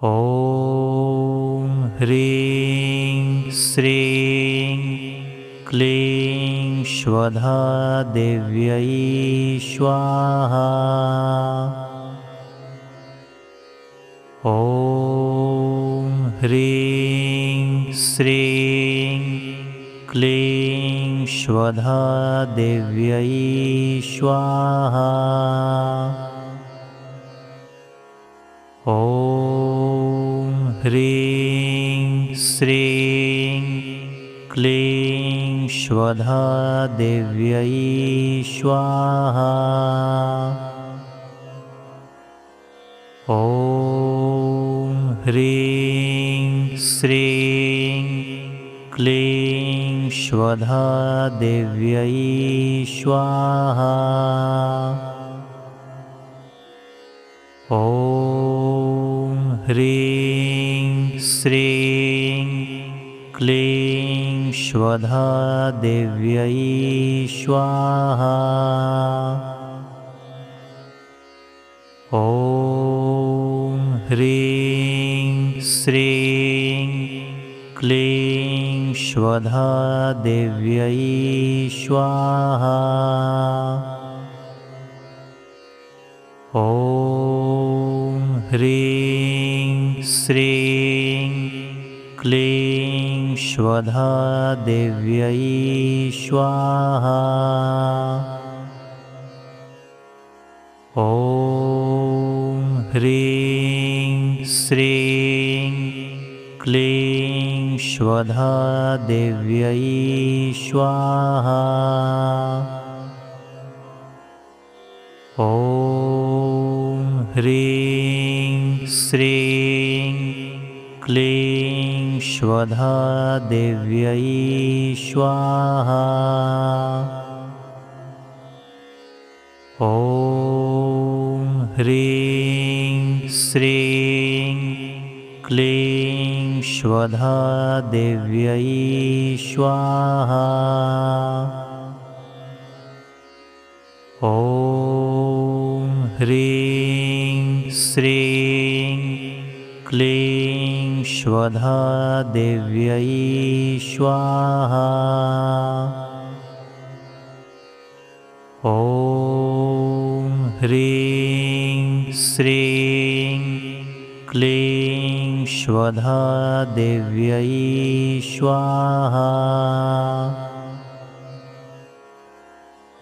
ॐ ह्रीं श्रीं क्लीं श्वधा देव्यै स्वाहा। ॐ ह्रीं श्रीं क्लीं श्वधा देव्यै स्वाहा। ॐ ह्रीं श्रीं क्लीं श्वधा देव्यै स्वाहा। ॐ ह्रीं श्रीं क्लीं श्वधा देव्यै स्वाहा। ॐ ह्रीं श्रीं क्लीं श्वधा देव्यै स्वाहा। ॐ ह्रीं श्रीं क्लीं श्वधा देव्यै स्वाहा। ॐ ह्रीं श्रीं क्लीं श्वधा देव्यै स्वाहा। ॐ ह्रीं श्रीं क्लीं श्वधा देव्यै स्वाहा। ॐ ह्रीं श्रीं क्लीं श्वधा देव्यै स्वाहा। ॐ ह्रीं श्रीं क्लीं श्वधा देव्यै स्वाहा। ॐ ह्रीं श्रीं क्लीं श्वधा देव्यै स्वाहा। ॐ ह्रीं श्रीं क्लीं श्वधा देव्यै स्वाहा।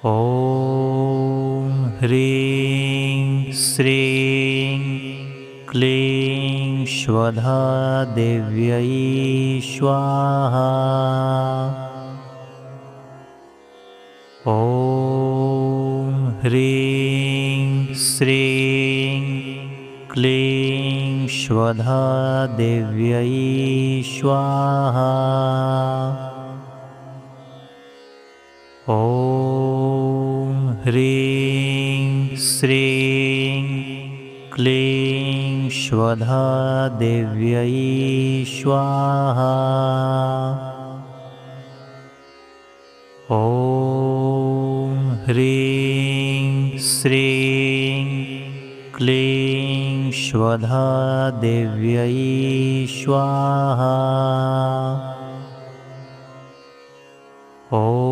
ॐ ह्रीं श्रीं क्लीं श्वधा देव्यै स्वाहा। ॐ ह्रीं श्रीं क्लीं श्वधा देव्यै स्वाहा। ॐ ह्रीं श्रीं क्लीं श्वधा देव्यै स्वाहा। ॐ ह्रीं श्रीं क्लीं श्वधा देव्यै स्वाहा।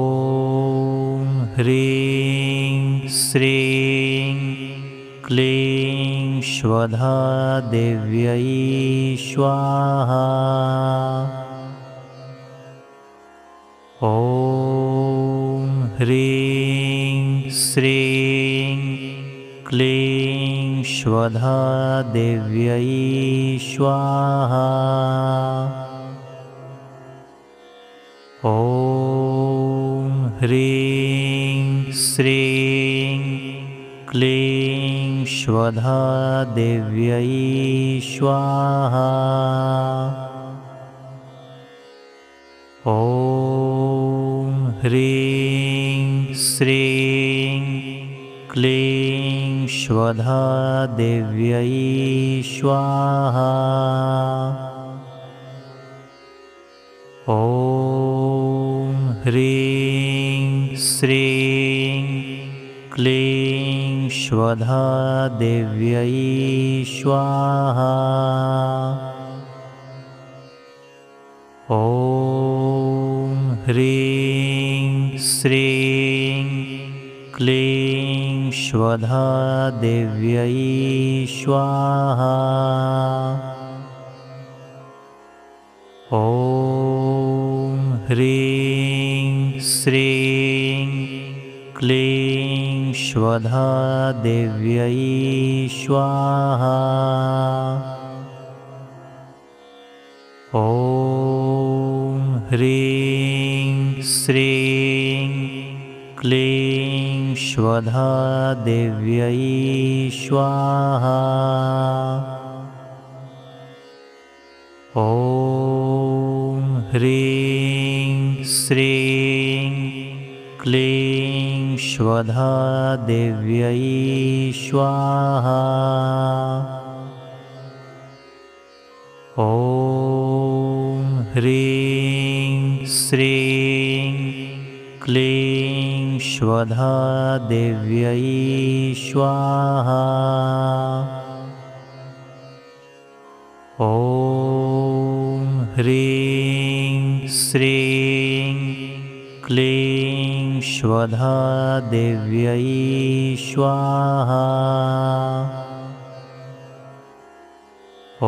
ॐ ह्रीं श्रीं क्लीं श्वधा देव्यै स्वाहा। ॐ ह्रीं श्रीं क्लीं श्वधा देव्यै स्वाहा। ॐ ह्रीं श्रीं क्लीं श्वधा देव्यै स्वाहा। ॐ ह्रीं श्रीं क्लीं श्वधा देव्यै स्वाहा। ॐ ह्रीं श्रीं क्लीं श्वधा देव्यै स्वाहा। ह्रीं श्रीं क्लीं श्वधा देव्यै स्वाहा। ॐ ह्रीं श्रीं क्लीं श्वधा देव्यै स्वाहा। ॐ ह्रीं श्रीं क्लीं श्वधा देव्यै स्वाहा। ॐ ह्रीं श्रीं क्लीं श्वधा देव्यै स्वाहा। ॐ ह्रीं श्रीं क्लीं श्वधा देव्यै स्वाहा। ॐ ह्रीं श्रीं क्लीं श्वधा देव्यै स्वाहा। ॐ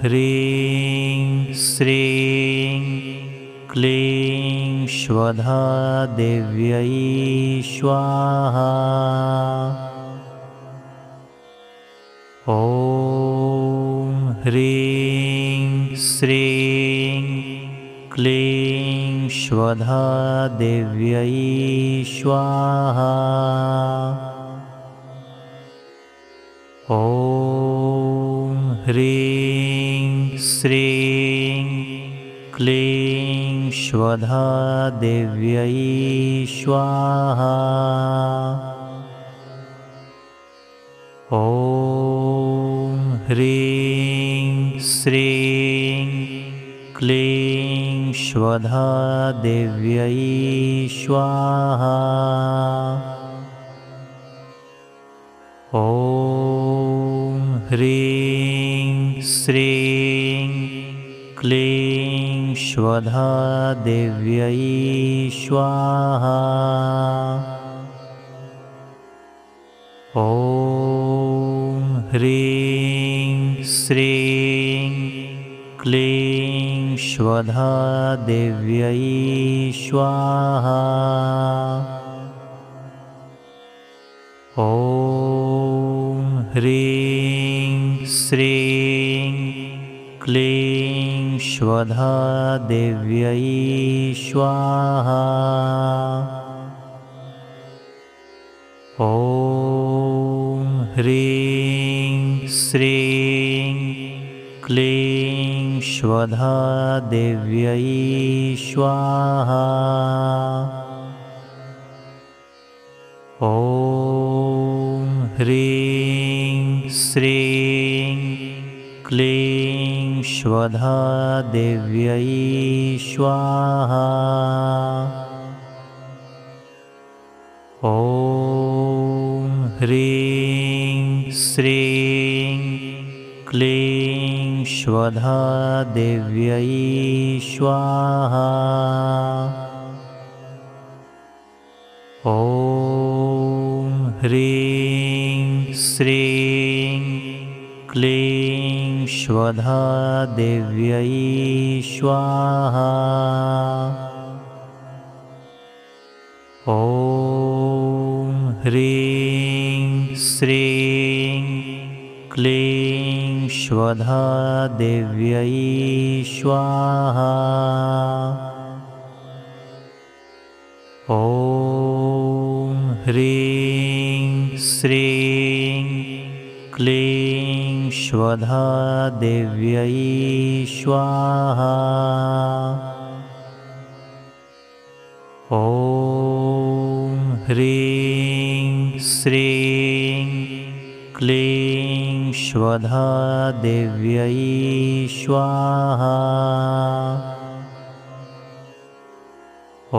ह्रीं श्रीं क्लीं श्वधा देव्यै स्वाहा। ॐ ह्रीं श्रीं क्लीं श्वधा देव्यै स्वाहा। ॐ ह्रीं श्रीं क्लीं श्वधा देव्यै स्वाहा। ॐ ह्रीं श्रीं क्लीं श्वधा देव्यै स्वाहा। ॐ ह्रीं श्रीं क्लीं श्वधा देव्यै स्वाहा। ॐ ह्रीं श्रीं क्लीं श्वधा देव्यै स्वाहा। ॐ ह्रीं श्रीं क्लीं श्वधा देव्यै स्वाहा। ॐ ह्रीं श्रीं क्लीं श्वधा देव्यै स्वाहा। ॐ ह्रीं श्रीं क्लीं श्वधा देव्यै स्वाहा। ॐ ह्रीं श्रीं क्लीं श्वधा देव्यै स्वाहा। ॐ ह्रीं श्रीं क्लीं श्वधा देव्यै स्वाहा। ॐ ह्रीं श्रीं क्लीं श्वधा देव्यै स्वाहा। ॐ ह्रीं श्रीं क्लीं श्वधा देव्यै स्वाहा। ॐ ह्रीं श्रीं क्लीं श्वधा देव्यै स्वाहा। ॐ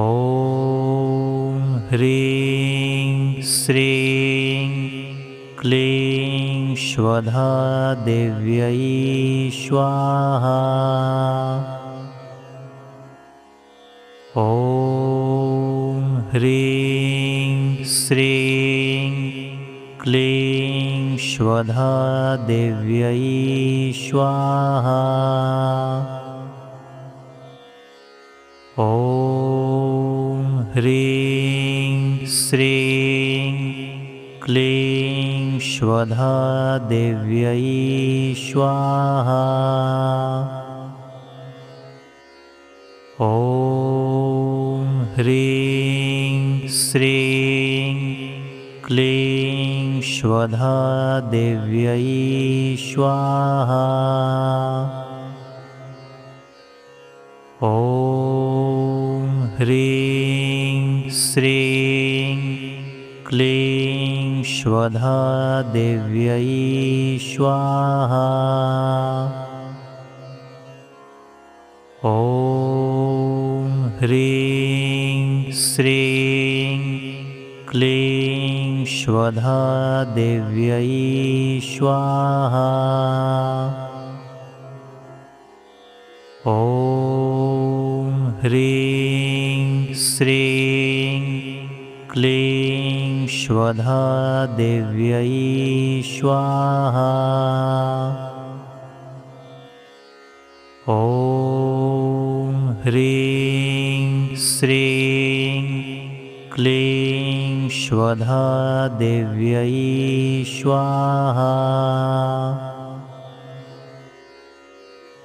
ह्रीं श्रीं क्लीं श्वधा देव्यै स्वाहा। ॐ ह्रीं श्रीं क्लीं श्वधा देव्यै स्वाहा। ॐ ह्रीं श्रीं क्लीं श्वधा देव्यै स्वाहा। ॐ ह्रीं श्रीं क्लीं श्वधा देव्यै स्वाहा। ॐ ह्रीं श्रीं क्लीं श्वधा देव्यै स्वाहा। ॐ ह्रीं श्रीं क्लीं श्वधा देव्यै स्वाहा। ॐ ह्रीं श्रीं क्लीं श्वधा देव्यै स्वाहा। ॐ ह्रीं श्रीं क्लीं श्वधा देव्यै स्वाहा।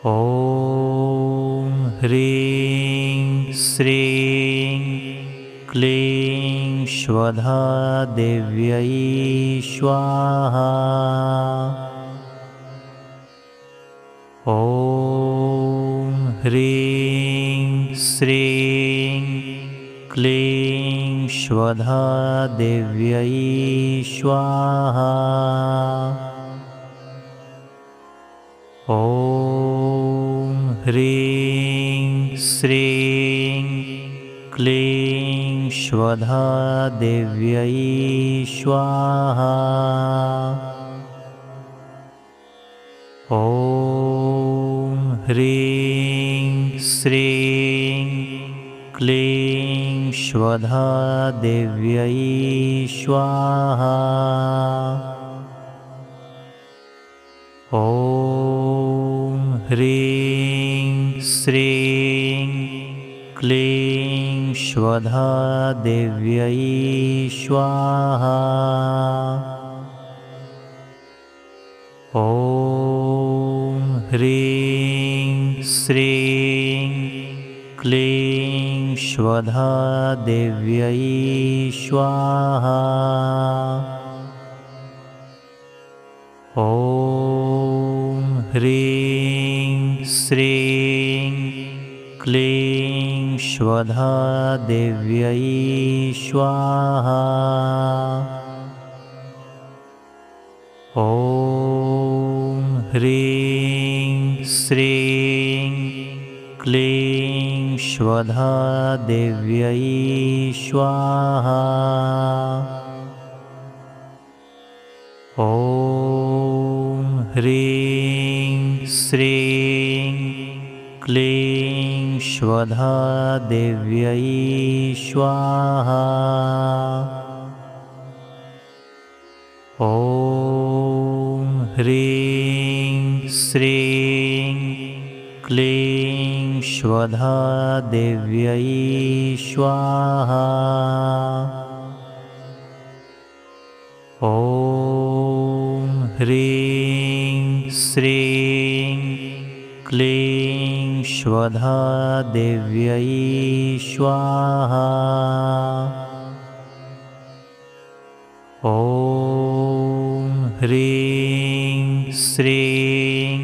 ॐ ह्रीं श्रीं क्लीं श्वधा देव्यै स्वाहा। ॐ ह्रीं श्रीं क्लीं श्वधा देव्यै स्वाहा। ॐ ह्रीं श्रीं क्लीं श्वधा देव्यै स्वाहा। ॐ ह्रीं श्रीं क्लीं श्वधा देव्यै स्वाहा। ॐ ह्रीं श्रीं क्लीं श्वधा देव्यै स्वाहा। ॐ ह्रीं श्रीं क्लीं श्वधा देव्यै स्वाहा। ॐ ह्रीं श्रीं क्लीं श्वधा देव्यै स्वाहा। ॐ ह्रीं श्रीं क्लीं श्वधा देव्यै स्वाहा। ॐ ह्रीं श्रीं क्लीं श्वधा देव्यै स्वाहा। ॐ ह्रीं श्रीं क्लीं श्वधा देव्यै स्वाहा। ॐ ह्रीं श्रीं क्लीं श्वधा देव्यै स्वाहा। ॐ ह्रीं श्रीं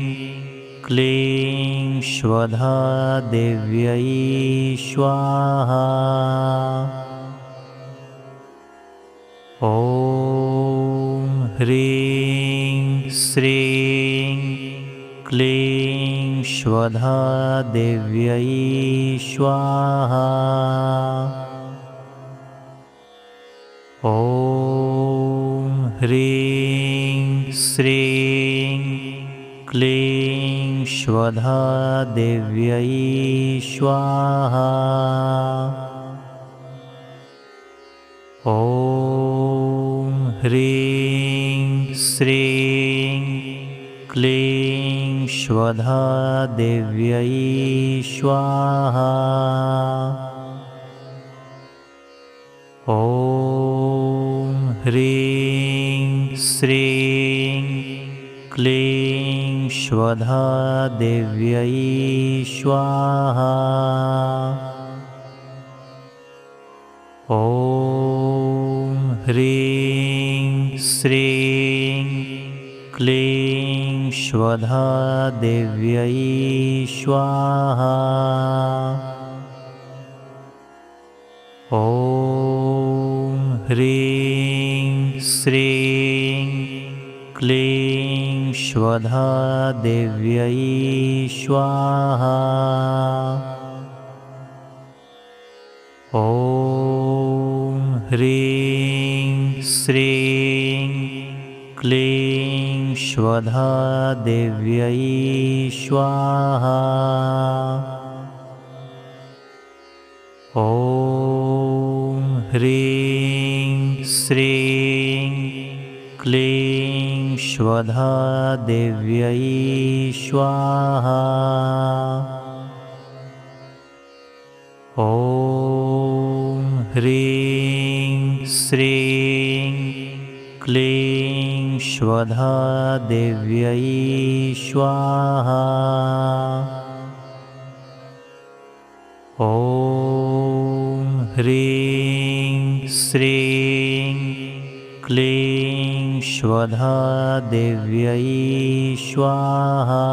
क्लीं श्वधा देव्यै स्वाहा। ॐ ह्रीं श्रीं क्लीं श्वधा देव्यै स्वाहा। ॐ ह्रीं श्रीं क्लीं श्वधा देव्यै स्वाहा। ॐ ह्रीं श्रीं क्लीं श्वधा देव्यै स्वाहा। ॐ ह्रीं श्रीं क्लीं श्वधा देव्यै स्वाहा। ॐ ह्रीं श्रीं क्लीं श्वधा देव्यै स्वाहा। ॐ ह्रीं श्रीं क्लीं श्वधा देव्यै स्वाहा। ॐ ह्रीं श्रीं क्लीं श्वधा देव्यै स्वाहा। ॐ ह्रीं श्रीं क्लीं श्वधा देव्यै स्वाहा। ॐ ह्रीं श्रीं क्लीं श्वधा देव्यै स्वाहा। ॐ ह्रीं श्रीं क्लीं श्वधा देव्यै स्वाहा।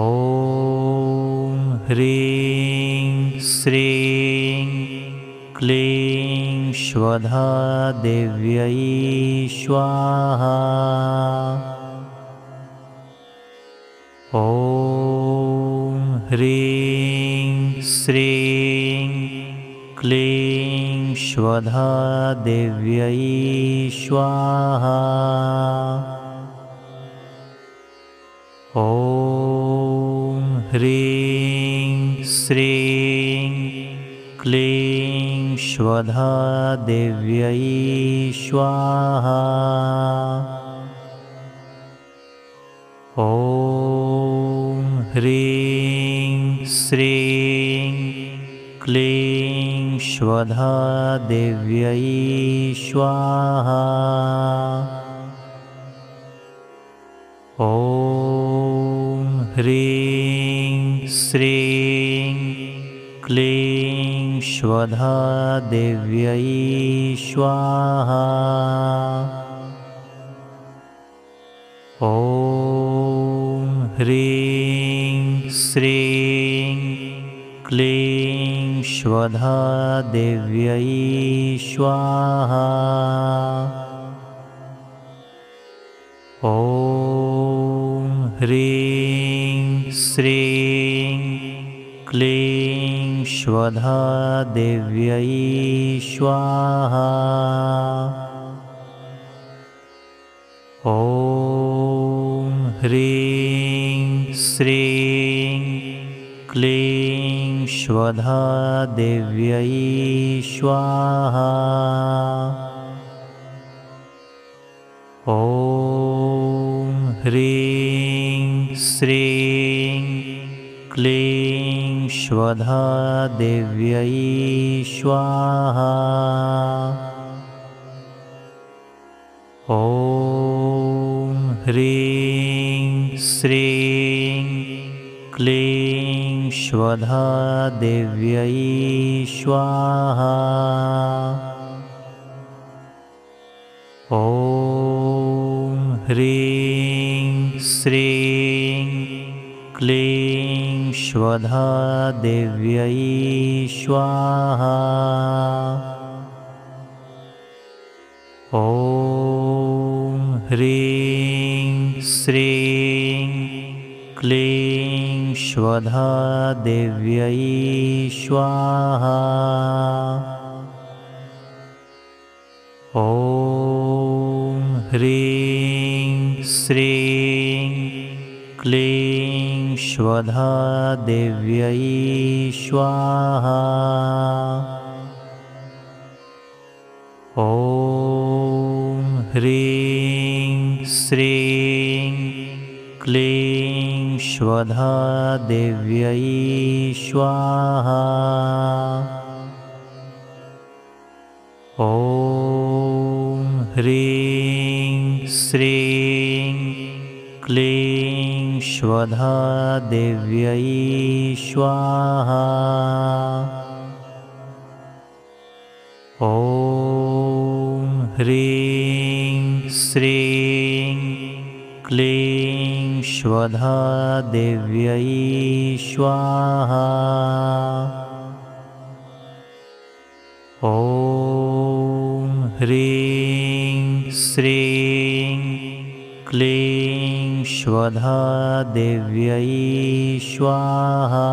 ॐ ह्रीं श्रीं क्लीं श्वधा देव्यै स्वाहा। ॐ ह्रीं श्रीं क्लीं श्वधा देव्यै स्वाहा। ॐ ह्रीं श्रीं क्लीं श्वधा देव्यै स्वाहा। ॐ ह्रीं श्रीं क्लीं श्वधा देव्यै स्वाहा। ॐ ह्रीं श्रीं क्लीं श्वधा देव्यै स्वाहा। ॐ ह्रीं श्रीं क्लीं श्वधा देव्यै स्वाहा। ॐ ह्रीं श्रीं क्लीं श्वधा देव्यै स्वाहा। ॐ ह्रीं श्रीं क्लीं श्वधा देव्यै स्वाहा। ॐ ह्रीं श्रीं क्लीं श्वधा देव्यै स्वाहा। ॐ ह्रीं श्रीं क्लीं श्वधा देव्यै स्वाहा। ॐ ह्रीं श्रीं क्लीं श्वधा देव्यै स्वाहा। ॐ ह्रीं श्रीं क्लीं श्वधा देव्यै स्वाहा। ॐ ह्रीं ह्रीं श्रीं क्लीं श्वधा देव्यै स्वाहा। ॐ ह्रीं श्रीं क्लीं श्वधा देव्यै स्वाहा। ॐ ह्रीं श्रीं क्लीं श्वधा देव्यै स्वाहा। ॐ ह्रीं श्रीं क्लीं श्वधा देव्यै स्वाहा। ॐ ह्रीं श्रीं क्लीं श्वधा देव्यै स्वाहा।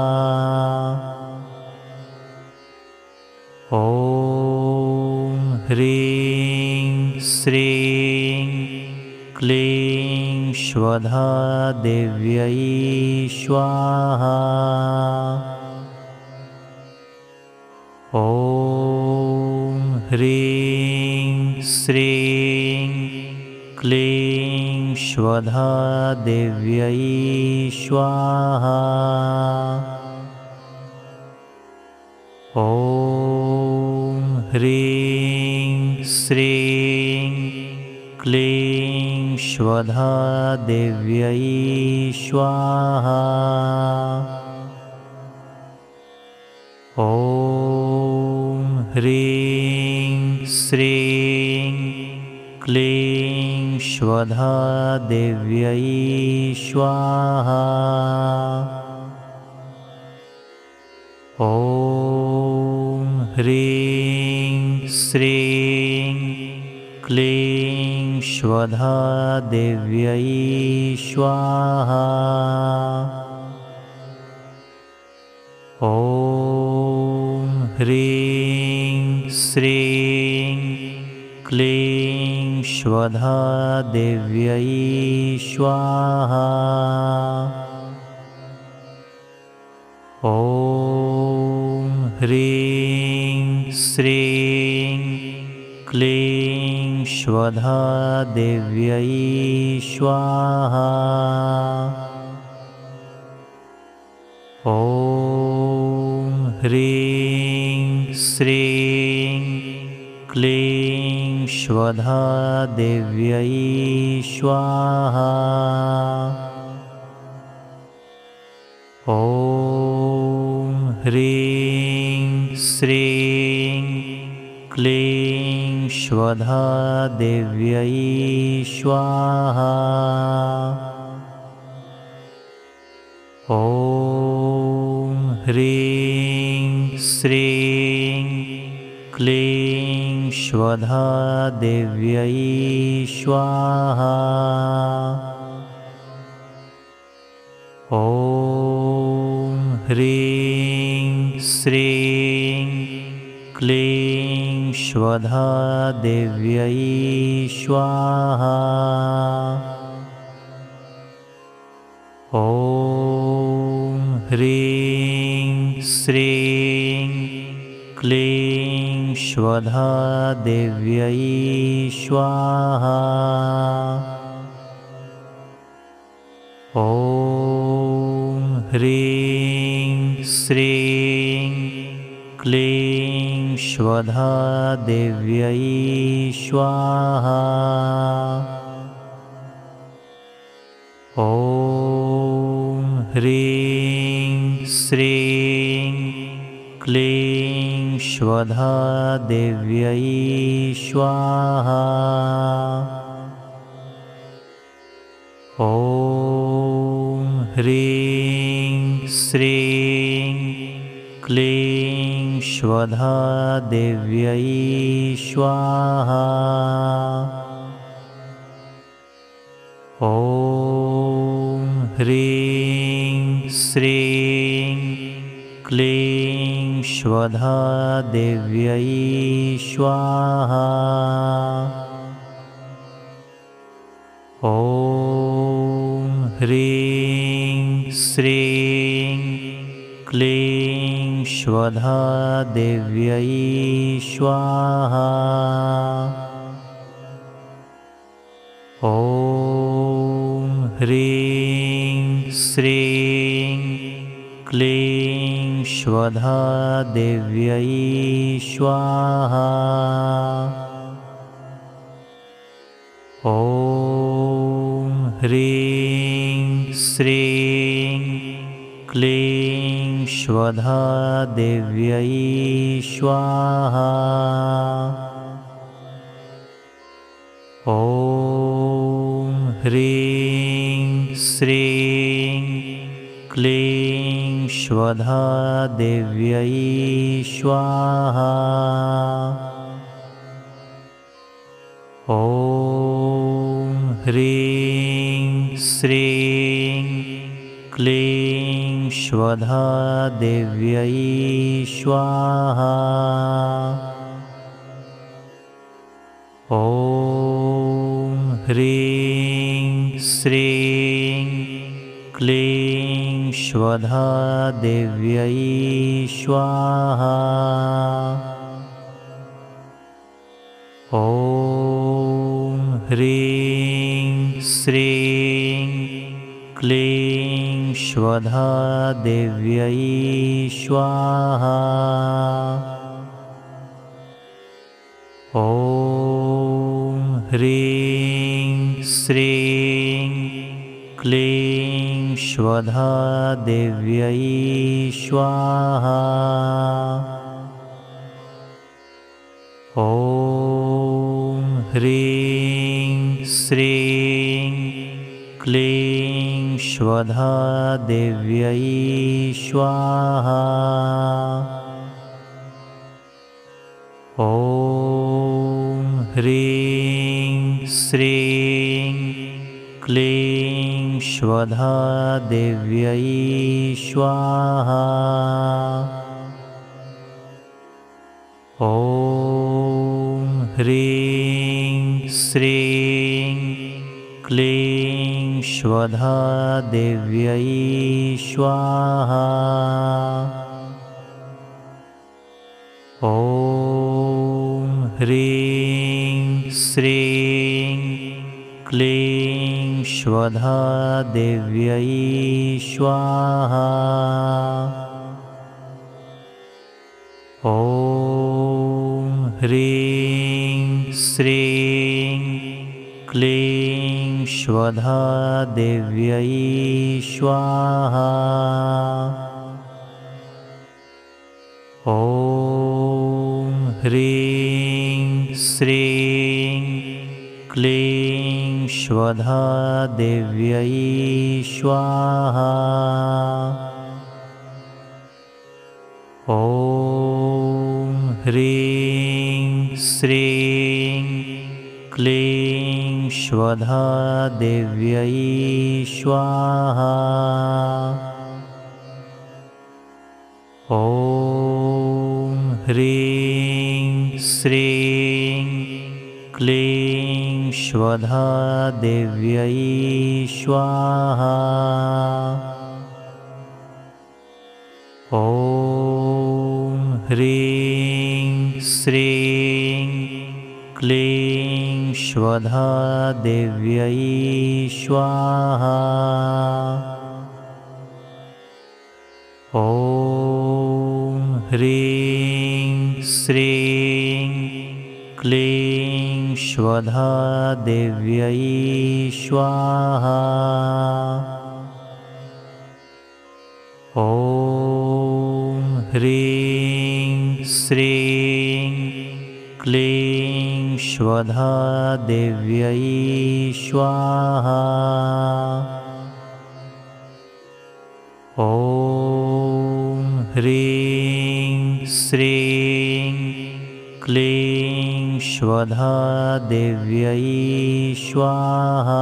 ॐ ह्रीं श्रीं क्लीं श्वधा देव्यै स्वाहा। ॐ ह्रीं श्रीं क्लीं श्वधा देव्यै स्वाहा। ॐ ह्रीं श्रीं क्लीं श्वधा देव्यै स्वाहा। ॐ ह्रीं श्रीं क्लीं श्वधा देव्यै स्वाहा। ॐ ह्रीं श्रीं क्लीं श्वधा देव्यै स्वाहा। ॐ ह्रीं श्रीं क्लीं श्वधा देव्यै स्वाहा। ॐ ह्रीं श्रीं क्लीं श्वधा देव्यै स्वाहा। ॐ ह्रीं श्रीं क्लीं श्वधा देव्यै स्वाहा। ॐ ह्रीं श्रीं क्लीं श्वधा देव्यै स्वाहा। ॐ ह्रीं श्रीं क्लीं श्वधा देव्यै स्वाहा। ॐ ह्रीं श्रीं क्लीं श्वधा देव्यै स्वाहा। ॐ ह्रीं श्रीं क्लीं श्वधा देव्यै स्वाहा। ॐ ह्रीं श्रीं क्लीं श्वधा देव्यै स्वाहा। ॐ ह्रीं श्रीं क्लीं श्वधा देव्यै स्वाहा। ॐ ह्रीं श्रीं क्लीं श्वधा देव्यै स्वाहा। ॐ ह्रीं श्रीं क्लीं श्वधा देव्यै स्वाहा। ॐ ह्रीं श्रीं क्लीं श्वधा देव्यै स्वाहा। ॐ ह्रीं श्रीं क्लीं श्वधा देव्यै स्वाहा। ॐ ह्रीं श्रीं क्लीं श्वधा देव्यै स्वाहा। ॐ ह्रीं श्रीं क्लीं श्वधा देव्यै स्वाहा। ॐ ह्रीं श्रीं क्लीं श्वधा देव्यै स्वाहा। ॐ ह्रीं श्रीं क्लीं श्वधा देव्यै स्वाहा। ॐ ह्रीं श्रीं क्लीं श्वधा देव्यै स्वाहा। ॐ ह्रीं श्रीं क्लीं श्वधा देव्यै स्वाहा। ॐ ह्रीं श्रीं क्लीं श्वधा देव्यै स्वाहा। ॐ ह्रीं श्रीं क्लीं श्वधा देव्यै स्वाहा। ॐ ह्रीं श्रीं क्लीं श्वधा देव्यै स्वाहा। ॐ ह्रीं श्रीं क्लीं श्वधा देव्यै स्वाहा। ॐ ह्रीं श्रीं क्लीं श्वधा देव्यै स्वाहा। ॐ ह्रीं श्रीं क्लीं श्वधा देव्यै स्वाहा। ॐ ह्रीं श्रीं क्लीं श्वधा देव्यै स्वाहा। ॐ ह्रीं श्रीं क्लीं श्वधा देव्यै स्वाहा। ॐ ह्रीं श्रीं क्लीं श्वधा देव्यै स्वाहा। ॐ ह्रीं श्रीं क्लीं श्वधा देव्यै स्वाहा। ॐ ह्रीं श्रीं क्लीं श्वधा देव्यै स्वाहा। ॐ ह्रीं श्रीं क्लीं श्वधा देव्यै स्वाहा।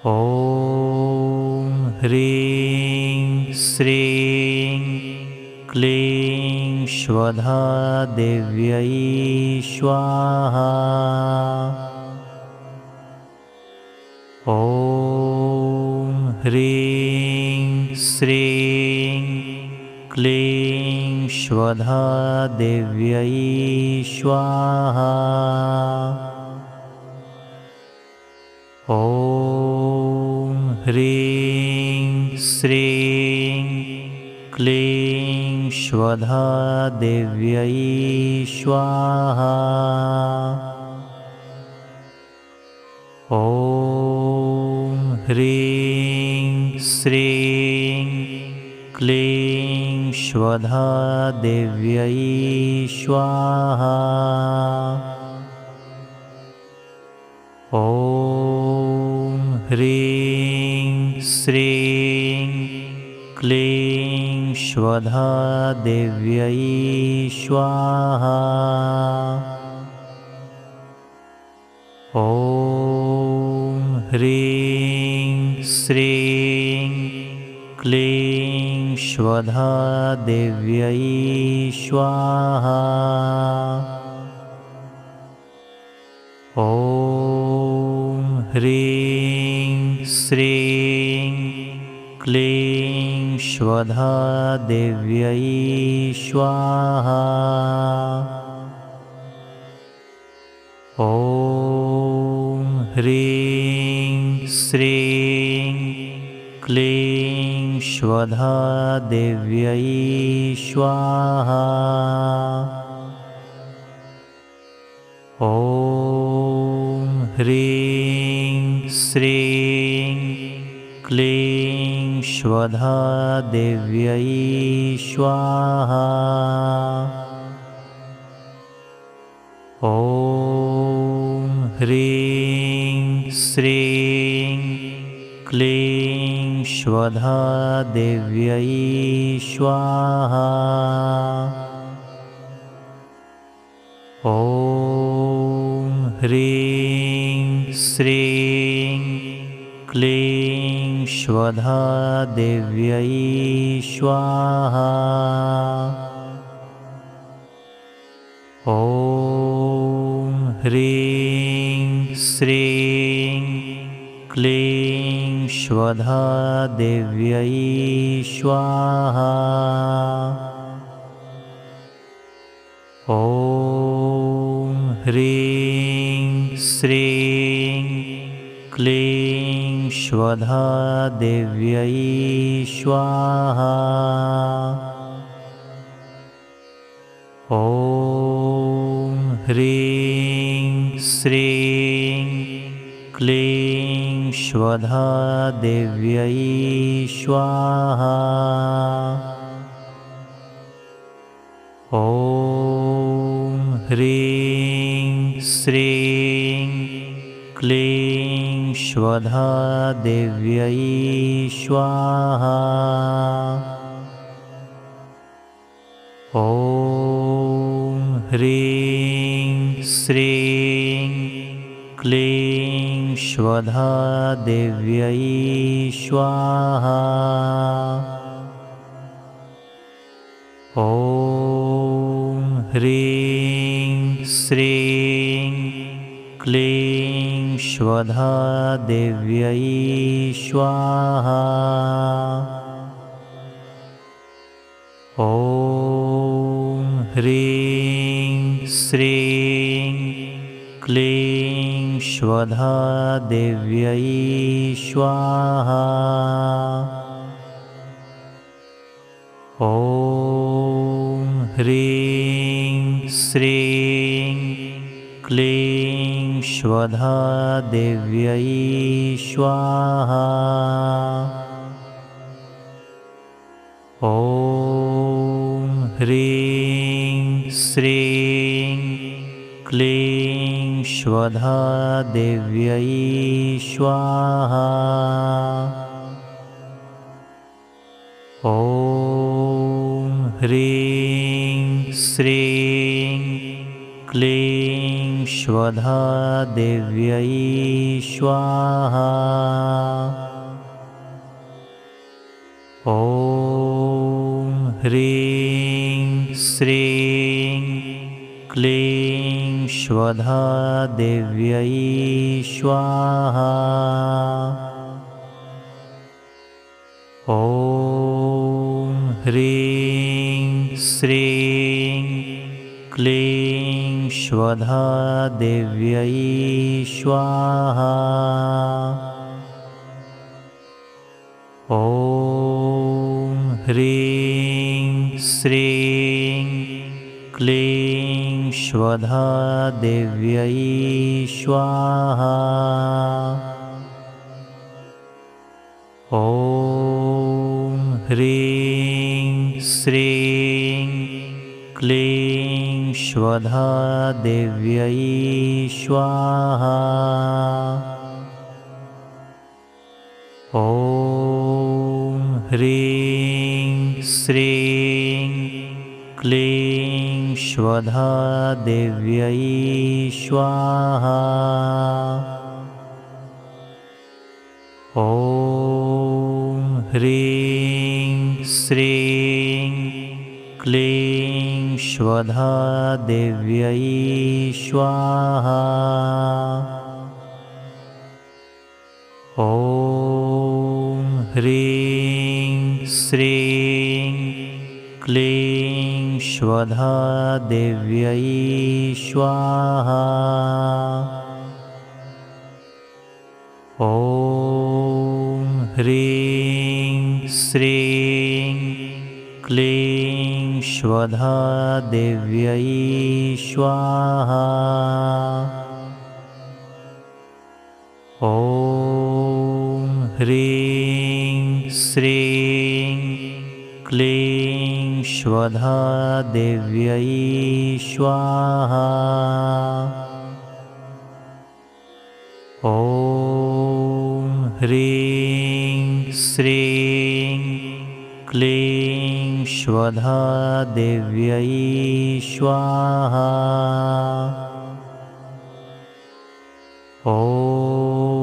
ॐ ह्रीं श्रीं क्लीं श्वधा देव्यै स्वाहा। ह्रीं श्रीं क्लीं श्वधा देव्यै स्वाहा। ॐ ह्रीं श्रीं क्लीं श्वधा देव्यै स्वाहा। ॐ ह्रीं श्रीं क्लीं श्वधा देव्यै स्वाहा। ॐ ह्रीं श्रीं क्लीं श्वधा देव्यै स्वाहा। ॐ ह्रीं श्रीं क्लीं श्वधा देव्यै स्वाहा। ॐ ह्रीं श्रीं क्लीं श्वधा देव्यै स्वाहा। ॐ ह्रीं श्रीं क्लीं श्वधा देव्यै स्वाहा। ॐ ह्रीं श्रीं क्लीं श्वधा देव्यै स्वाहा। ॐ ह्रीं श्रीं क्लीं श्वधा देव्यै स्वाहा। ॐ ह्रीं श्रीं क्लीं श्वधा देव्यै स्वाहा। ॐ ह्रीं श्रीं क्लीं श्वधा देव्यै स्वाहा। ॐ ह्रीं श्रीं क्लीं श्वधा देव्यै स्वाहा। ॐ ह्रीं श्रीं क्लीं श्वधा देव्यै स्वाहा। ॐ ह्रीं श्रीं क्लीं श्वधा देव्यै स्वाहा। ॐ ह्रीं श्रीं क्लीं श्वधा देव्यै स्वाहा। ॐ ह्रीं श्रीं क्लीं श्वधा देव्यै स्वाहा। ॐ ह्रीं श्रीं क्लीं श्वधा देव्यै स्वाहा। ॐ ह्रीं श्रीं क्लीं श्वधा देव्यै स्वाहा। ॐ ह्रीं श्रीं क्लीं श्वधा देव्यै स्वाहा। ॐ ह्रीं श्रीं क्लीं श्वधा देव्यै स्वाहा। ॐ ह्रीं श्रीं क्लीं श्वधा देव्यै स्वाहा। ॐ ह्रीं श्रीं क्लीं स्वधा देव्यै स्वाहा। ॐ ह्रीं श्रीं क्लीं स्वधा देव्यै स्वाहा। ॐ ह्रीं श्रीं क्लीं स्वधा देव्यै स्वाहा। ॐ ह्रीं श्रीं क्लीं स्वधा देव्यै स्वाहा। ॐ ह्रीं श्रीं क्लीं स्वधा देव्यै स्वाहा। ॐ ह्रीं श्रीं क्लीं स्वधा देव्यै स्वाहा। ॐ ह्रीं श्रीं क्लीं स्वधा देव्यै स्वाहा। ॐ ह्रीं श्रीं क्लीं स्वधा देव्यै स्वाहा। ॐ ह्रीं श्रीं क्लीं स्वधा देव्यै स्वाहा।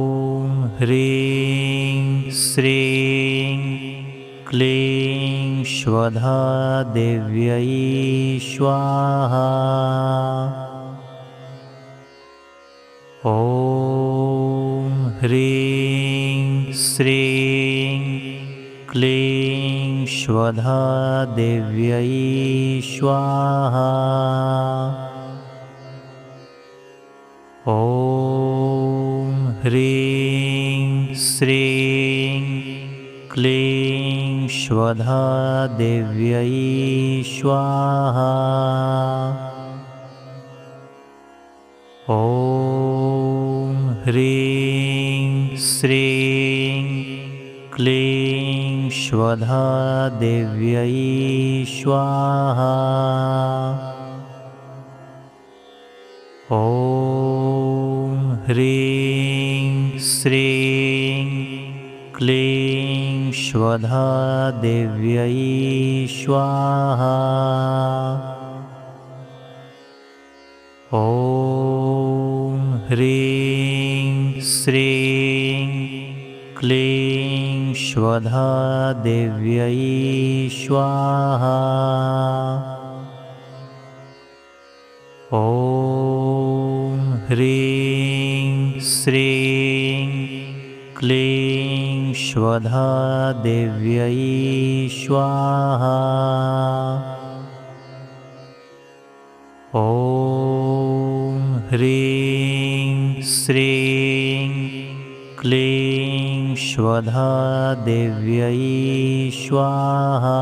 ॐ ह्रीं श्रीं क्लीं स्वधा देव्यै स्वाहा। ॐ ह्रीं श्रीं क्लीं स्वधा देव्यै स्वाहा। ॐ ह्रीं श्रीं क्लीं स्वधा देव्यै स्वाहा। ॐ ह्रीं श्रीं क्लीं स्वधा देव्यै स्वाहा। ॐ ह्रीं श्रीं क्लीं स्वधा देव्यै स्वाहा। ॐ ह्रीं श्रीं क्लीं स्वधा देव्यै स्वाहा। ॐ ह्रीं श्रीं क्लीं स्वधा देव्यै स्वाहा। ॐ ह्रीं श्रीं क्लीं स्वधा देव्यै स्वाहा।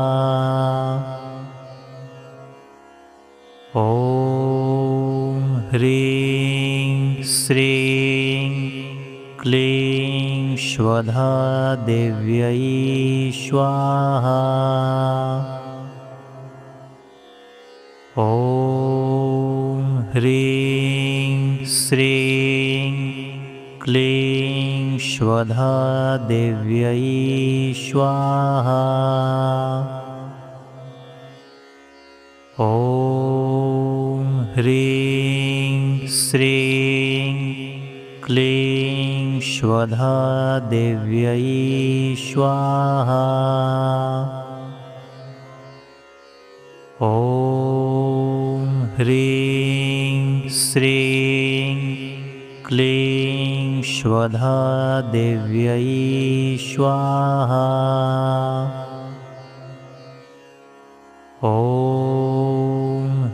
ॐ ह्रीं श्रीं क्लीं स्वधा देव्यै स्वाहा। ॐ ह्रीं श्रीं क्लीं स्वधा देव्यै स्वाहा। ॐ ह्रीं श्रीं क्लीं स्वधा देव्यै स्वाहा। ॐ ह्रीं श्रीं क्लीं श्वधा देव्यै स्वाहा। ॐ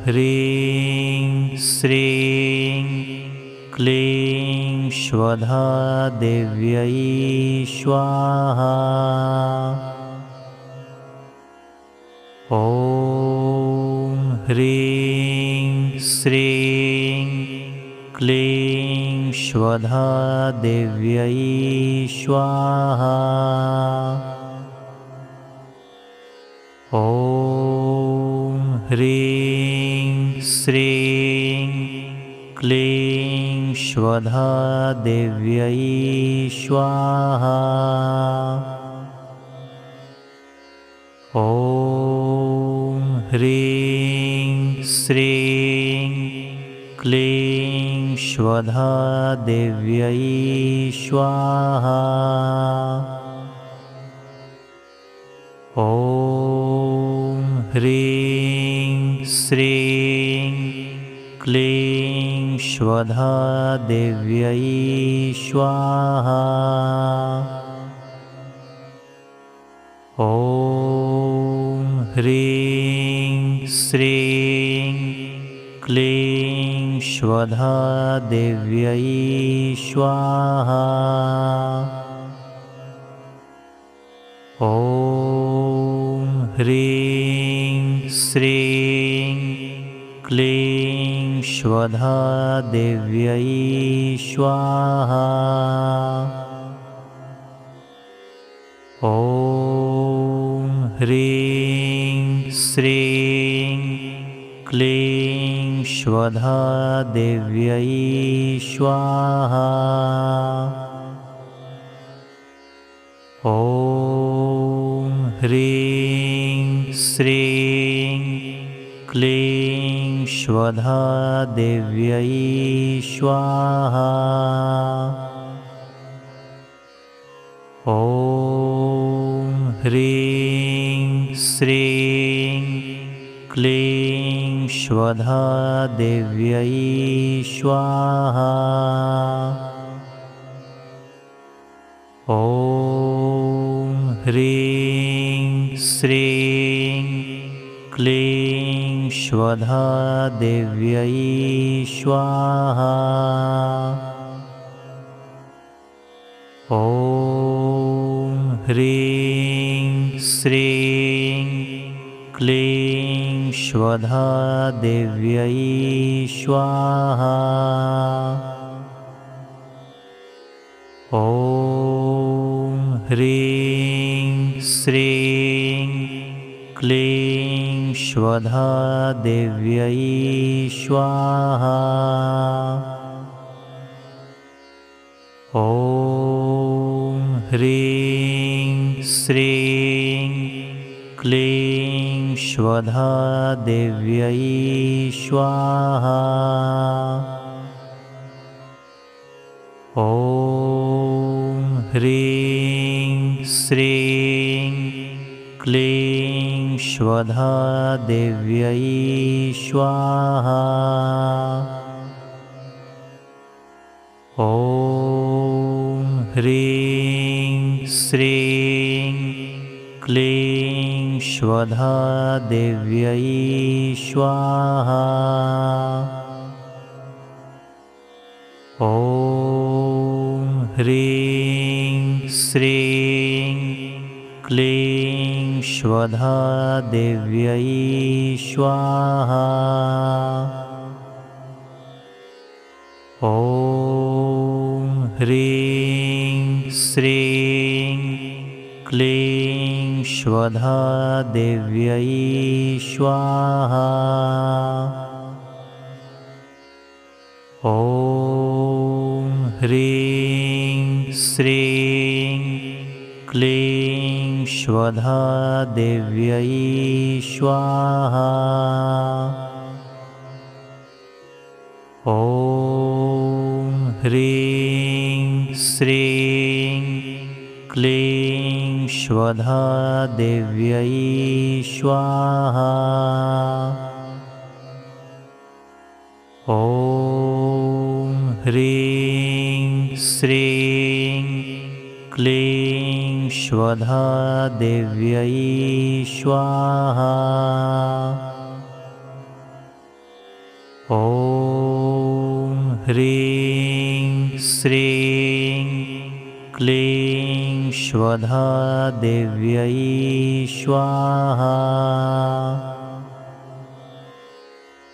ह्रीं श्रीं क्लीं श्वधा देव्यै स्वाहा। ॐ ह्रीं श्रीं क्लीं श्वधा देव्यै स्वाहा। ॐ ह्रीं श्रीं क्लीं श्वधा देव्यै स्वाहा। ॐ ह्रीं श्रीं क्लीं श्वधा देव्यै स्वाहा। ॐ ह्रीं श्रीं क्लीं श्वधा देव्यै स्वाहा। ॐ ह्रीं श्रीं क्लीं श्वधा देव्यै स्वाहा। ॐ ह्रीं श्रीं क्लीं श्वधा देव्यै स्वाहा। ॐ ह्रीं श्रीं क्लीं श्वधा देव्यै स्वाहा। ॐ ह्रीं श्रीं क्लीं श्वधा देव्यै स्वाहा। ॐ ह्रीं श्रीं क्लीं श्वधा देव्यै स्वाहा। ॐ ह्रीं श्रीं क्लीं श्वधा देव्यै स्वाहा। ॐ ह्रीं श्रीं क्लीं श्वधा देव्यै स्वाहा। ॐ ह्रीं श्रीं क्लीं श्वधा देव्यै स्वाहा। ॐ ह्रीं श्रीं क्लीं श्वधा देव्यै स्वाहा। ॐ ह्रीं श्रीं क्लीं श्वधा देव्यै स्वाहा। ॐ ह्रीं श्रीं क्लीं श्वधा देव्यै स्वाहा। ॐ ह्रीं श्रीं क्लीं श्वधा देव्यै स्वाहा। ॐ ह्रीं श्रीं क्लीं श्वधा देव्यै स्वाहा। ॐ ह्रीं श्रीं क्लीं श्वधा देव्यै स्वाहा। ॐ ह्रीं श्रीं क्लीं श्वधा देव्यै स्वाहा। ॐ ह्रीं श्रीं क्लीं श्वधा देव्यै स्वाहा। ॐ ह्रीं श्रीं क्लीं श्वधा देव्यै स्वाहा।